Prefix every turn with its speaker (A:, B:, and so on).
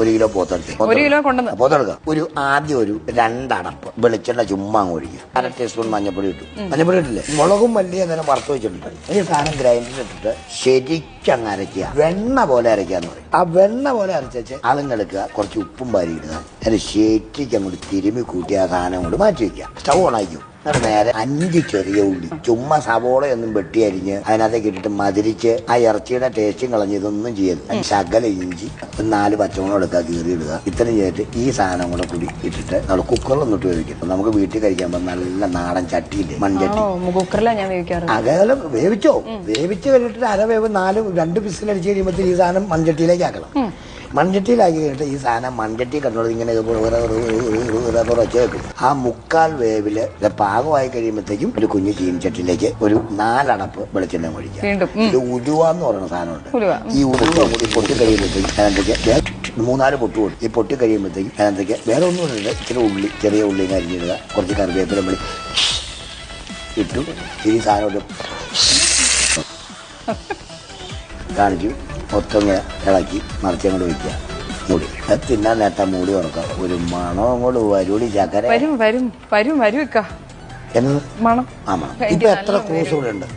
A: ഒരു കിലോ പോത്തെടുക്കുക. ആദ്യം ഒരു 2 അടപ്പ് വെളിച്ചെണ്ണ ചുമ്മാ അങ്ങ് ഒഴിക്കുക. 1/2 ടീസ്പൂൺ മഞ്ഞപ്പൊടി ഇട്ടു. മഞ്ഞപ്പൊടി ഇട്ടില്ലേ, മുളകും മല്ലിയും നേരം വറുത്ത് വെച്ചിട്ടുണ്ട്. ഈ സാധനം ഗ്രൈൻഡറിലിട്ടിട്ട് ശരിക്കങ്ങ് അരയ്ക്കുക. വെണ്ണ പോലെ അരയ്ക്കാന്ന് പറയും. ആ വെണ്ണ പോലെ അരച്ചു അതിങ്ങെടുക്കുക. കുറച്ച് ഉപ്പും വാരി ഇടുക. അതിന് ശരിക്കും അങ്ങോട്ട് തിരുമ്മി കൂട്ടി ആ സാധനം അങ്ങോട്ട് മാറ്റി വെക്കുക. സ്റ്റൗ ഓണാക്കും. നേരെ 5 ചെറിയ ഉള്ളി ചുമ്മാ സവോളയൊന്നും വെട്ടി അരിഞ്ഞ് അതിനകത്തേക്ക് ഇട്ടിട്ട് മതിരിച്ച് ആ ഇറച്ചിയുടെ ടേസ്റ്റും കളഞ്ഞ് ഇതൊന്നും ചെയ്യരുത്. ശകല ഇഞ്ചി 4 പച്ചമുളക് എടുക്കുക, കീറി ഇടുക. ഇത്രയും ചെയ്തിട്ട് ഈ സാധനം കൂടെ കൂടി ഇട്ടിട്ട് നമ്മൾ കുക്കറിലൊന്നും ഇട്ട് വേവിക്കും. നമുക്ക് വീട്ടിൽ കഴിക്കാൻ നല്ല നാടൻ ചട്ടിയില്ലേ, മൺചട്ടി, അകലം വേവിച്ചോ. വേവിച്ച് കഴിഞ്ഞിട്ട് അരവേവ് 2 വിസിലടിച്ച് കഴിയുമ്പോൾ ഈ സാധനം മൺചട്ടിയിലേക്ക് ആക്കണം. മൺചട്ടിയിലാക്കി കഴിഞ്ഞിട്ട് ഈ സാധനം മൺചട്ടി കണ്ടോളൂ ഇങ്ങനെ വെച്ച് വെക്കും. ആ 1/4 വേവില് പാകമായി കഴിയുമ്പോഴത്തേക്കും ഒരു കുഞ്ഞു ചീനിച്ചട്ടിലേക്ക് ഒരു 4 അടപ്പ് വെളിച്ചെണ്ണ ഒഴിക്കുക. ഇത് ഉലുവ എന്ന് പറയുന്ന സാധനമുണ്ട്. ഈ ഉലുവ കൂടി പൊട്ടി കഴിയുമ്പോഴത്തേക്കും അതിനകത്തേക്ക് 3-4 പൊട്ട് കൊടുക്കും. ഈ പൊട്ടി കഴിയുമ്പോഴത്തേക്കും അതിനകത്തേക്ക് വേറെ ഒന്നും ഇല്ല, ഇച്ചിരി ഉള്ളി, ചെറിയ ഉള്ളി അരിഞ്ഞിടുക. കുറച്ച് കറിവേപ്പില നമ്മൾ ഇട്ടു. ഈ സാധനം കാണിച്ചു മൊത്തം ഇളക്കി മറിച്ചങ്ങോട്ട് വെക്കുക. മൂടി തിന്നാൻ നേരത്തെ മൂടി തുറക്കാം. ഒരു മണം അങ്ങോട്ട് വരുടി ചക്കര
B: വരും.
A: എന്ന് മണം. ആ മണം. ഇപ്പൊ എത്ര ക്രൂസ് കൂടെ ഉണ്ട്.